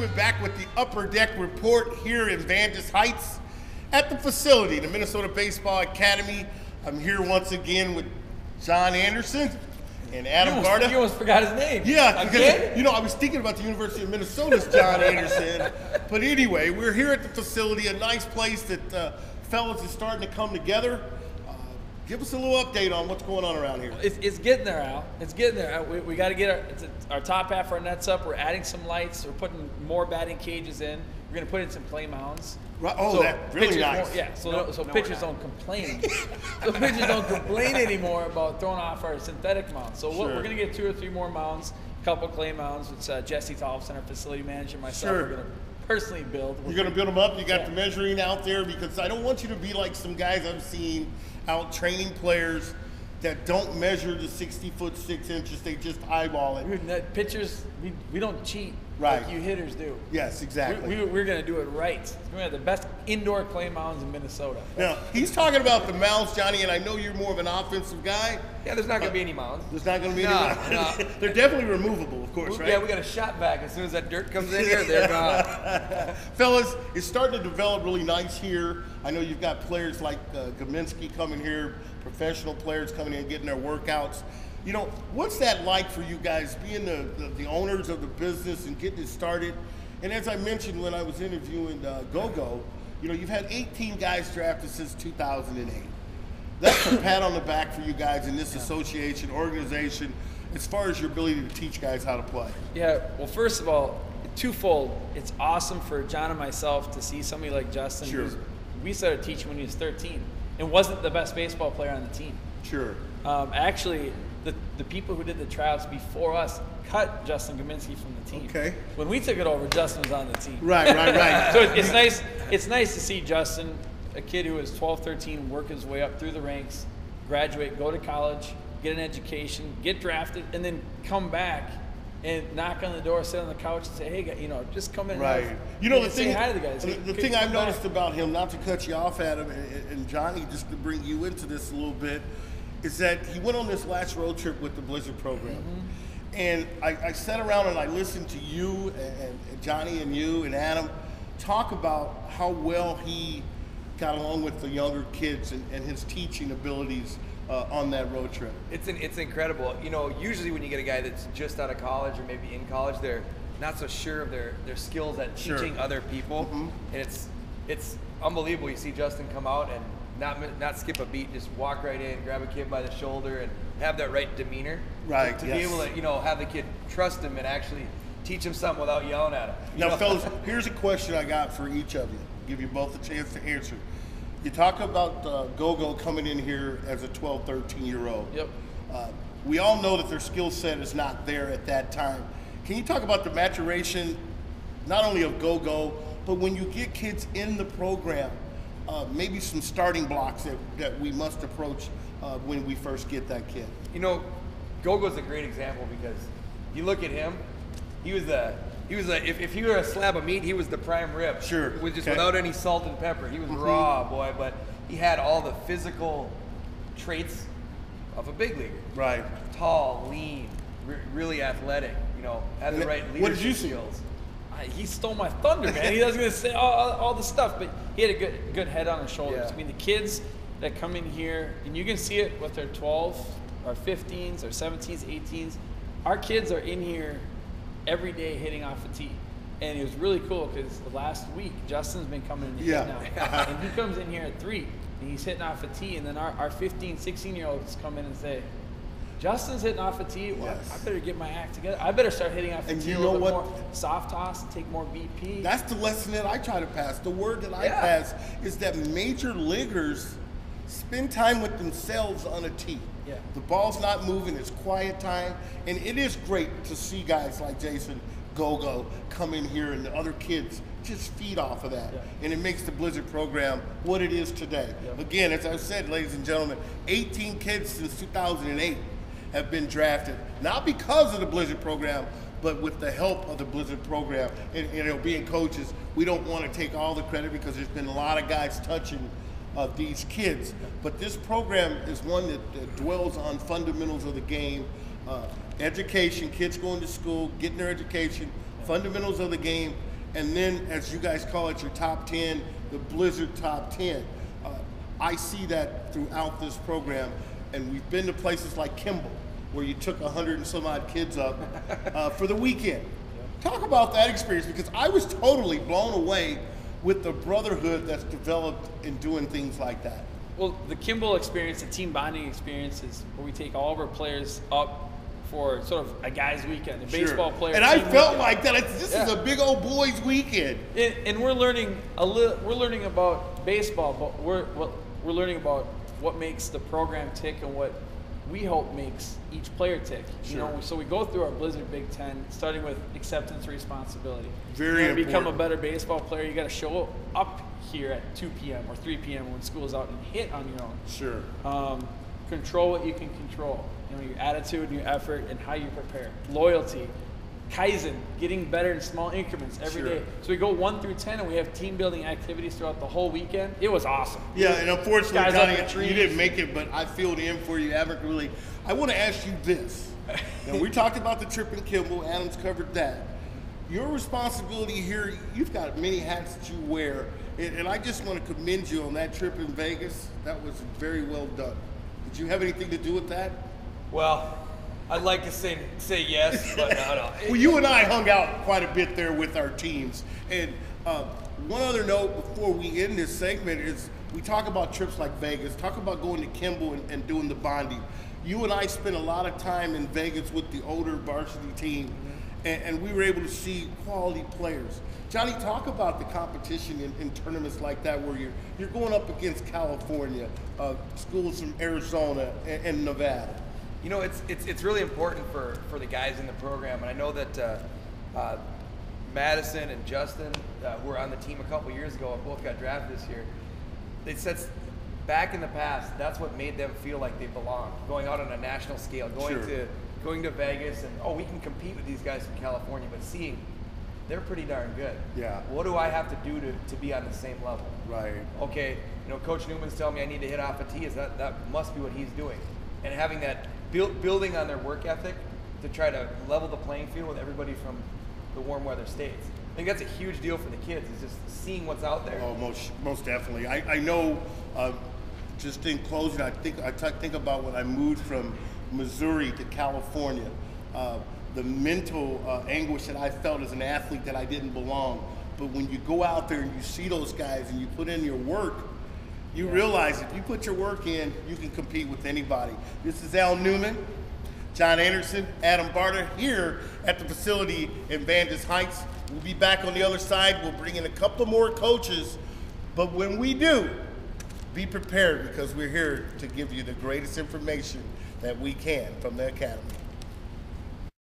gentlemen, back with the Upper Deck Report here in Vandus Heights at the facility, the Minnesota Baseball Academy. I'm here once again with John Anderson and Adam Barta. You almost forgot his name. Yeah, because, you know, I was thinking about the University of Minnesota's John Anderson. But anyway, we're here at the facility, a nice place that fellas is starting to come together. Give us a little update on what's going on around here. It's getting there, Al. It's getting there. We got to get our top half of our nets up. We're adding some lights. We're putting more batting cages in. We're going to put in some play mounds. Right. Oh, so that's really nice. So pitchers don't complain. So pitchers don't complain anymore about throwing off our synthetic mounds. So we're going to get 2 or 3 more mounds, a couple clay mounds, which Jesse Tallks, our facility manager, myself, are going to personally build. You're going to build them up? You got the measuring out there? Because I don't want you to be like some guys I've seen out training players that don't measure the 60 foot 6 inches. They just eyeball it. Pitchers, we don't cheat like you hitters do. Yes, exactly. We're going to do it right. We're going to have the best indoor clay mounds in Minnesota. Now, he's talking about the mounds, Johnny, and I know you're more of an offensive guy. Yeah, there's not going to be any mounds. There's not going to be any mounds. No. They're definitely removable, of course, right? Yeah, we got a shot back. As soon as that dirt comes in here, they're gone. Fellas, it's starting to develop really nice here. I know you've got players like Gaminsky coming here, professional players coming in, getting their workouts. You know, what's that like for you guys, being the owners of the business and getting it started? And as I mentioned when I was interviewing Gogo, you know, you've had 18 guys drafted since 2008. That's a pat on the back for you guys in this association, organization, as far as your ability to teach guys how to play. Yeah, well, first of all, twofold. It's awesome for John and myself to see somebody like Justin. Sure. We started teaching when he was 13 and wasn't the best baseball player on the team. Sure. Actually, the people who did the tryouts before us cut Justin Gaminsky from the team. Okay. When we took it over, Justin was on the team. Right. So it's nice. It's nice to see Justin, a kid who was 12, 13, work his way up through the ranks, graduate, go to college, get an education, get drafted, and then come back and knock on the door, sit on the couch, and say, "Hey, you know, just come in." Right. You know, the thing, say hi to the guys. The thing I've noticed about him, not to cut you off, Adam, and Johnny, just to bring you into this a little bit, is that he went on this last road trip with the Blizzard program. Mm-hmm. And I sat around and I listened to you and Johnny and you and Adam talk about how well he got along with the younger kids and his teaching abilities on that road trip. It's incredible. You know, usually when you get a guy that's just out of college or maybe in college, they're not so sure of their skills at teaching other people. Mm-hmm. And it's unbelievable. You see Justin come out and not skip a beat, just walk right in, grab a kid by the shoulder, and have that right demeanor. Right. To be able to, you know, have the kid trust him and actually teach him something without yelling at him. Now, fellas, here's a question I got for each of you. Give you both a chance to answer. You talk about Gogo coming in here as a 12, 13-year-old. Yep. We all know that their skill set is not there at that time. Can you talk about the maturation, not only of Gogo, but when you get kids in the program, maybe some starting blocks that we must approach when we first get that kid? You know, Gogo's a great example because you look at him, if he were a slab of meat, he was the prime rib. Sure. Without any salt and pepper. He was raw, boy, but he had all the physical traits of a big leaguer. Right. Tall, lean, really athletic, you know, had the right leadership what did you see? skills. He stole my thunder, man. He was going to say all the stuff, but he had a good head on his shoulders. Yeah. I mean, the kids that come in here, and you can see it with their 12s, or 15s, or 17s, 18s. Our kids are in here every day hitting off a tee. And it was really cool because the last week, Justin's been coming in here now. And he comes in here at 3, and he's hitting off a tee. And then our 15, 16-year-olds come in and say, Justin's hitting off a tee. Well, I better get my act together. I better start hitting off a tee a little bit more soft toss and take more BP. That's the lesson that I try to pass. The word that I pass is that major leaguers spend time with themselves on a tee. Yeah. The ball's not moving. It's quiet time. And it is great to see guys like Jason Gogo come in here and the other kids just feed off of that. Yeah. And it makes the Blizzard program what it is today. Yeah. Again, as I said, ladies and gentlemen, 18 kids since 2008 have been drafted, not because of the Blizzard program, but with the help of the Blizzard program. And you know, being coaches, we don't want to take all the credit because there's been a lot of guys touching these kids. But this program is one that dwells on fundamentals of the game, education, kids going to school, getting their education, fundamentals of the game, and then as you guys call it, your top 10, the Blizzard top 10. I see that throughout this program, and we've been to places like Kimball, where you took 100 and some odd kids up for the weekend. Talk about that experience, because I was totally blown away with the brotherhood that's developed in doing things like that. Well, the Kimball experience, the team bonding experience, is where we take all of our players up for sort of a guys' weekend, a baseball player. And I felt weekend. like that. This is a big old boys' weekend. And we're learning we're learning about baseball, but we're learning about what makes the program tick and what we hope makes each player tick. You know, so we go through our Blizzard Big Ten, starting with acceptance and responsibility. Very important. To become a better baseball player, you got to show up here at 2 p.m. or 3 p.m. when school's out and hit on your own. Sure. Control what you can control. You know, your attitude, your effort, and how you prepare. Loyalty. Kaizen, getting better in small increments every day. So we go 1 through 10, and we have team building activities throughout the whole weekend. It was awesome. Yeah, and unfortunately, Johnny, you didn't make it, but I filled in for you. I want to ask you this. Now, we talked about the trip in Kimball. Adam's covered that. Your responsibility here, you've got many hats that you wear, and I just want to commend you on that trip in Vegas. That was very well done. Did you have anything to do with that? Well, I'd like to say yes, but no. Well, you and I hung out quite a bit there with our teams. And one other note before we end this segment is we talk about trips like Vegas, talk about going to Kimball and doing the bonding. You and I spent a lot of time in Vegas with the older varsity team, and we were able to see quality players. Johnny, talk about the competition in tournaments like that where you're going up against California, schools from Arizona and Nevada. You know, it's really important for the guys in the program, and I know that Madison and Justin, who were on the team a couple years ago, both got drafted this year. They said back in the past, that's what made them feel like they belonged, going out on a national scale, going to Vegas, and we can compete with these guys from California, but seeing they're pretty darn good. Yeah. What do I have to do to be on the same level? Right. Okay, you know, Coach Newman's telling me I need to hit off a tee. That must be what he's doing, and having that. Building on their work ethic to try to level the playing field with everybody from the warm weather states. I think that's a huge deal for the kids, is just seeing what's out there. Oh, most definitely. I know, just in closing, I think about when I moved from Missouri to California, the mental anguish that I felt as an athlete that I didn't belong. But when you go out there and you see those guys and you put in your work, you realize if you put your work in, you can compete with anybody. This is Al Newman, John Anderson, Adam Barta here at the facility in Vantage Heights. We'll be back on the other side. We'll bring in a couple more coaches. But when we do, be prepared, because we're here to give you the greatest information that we can from the academy.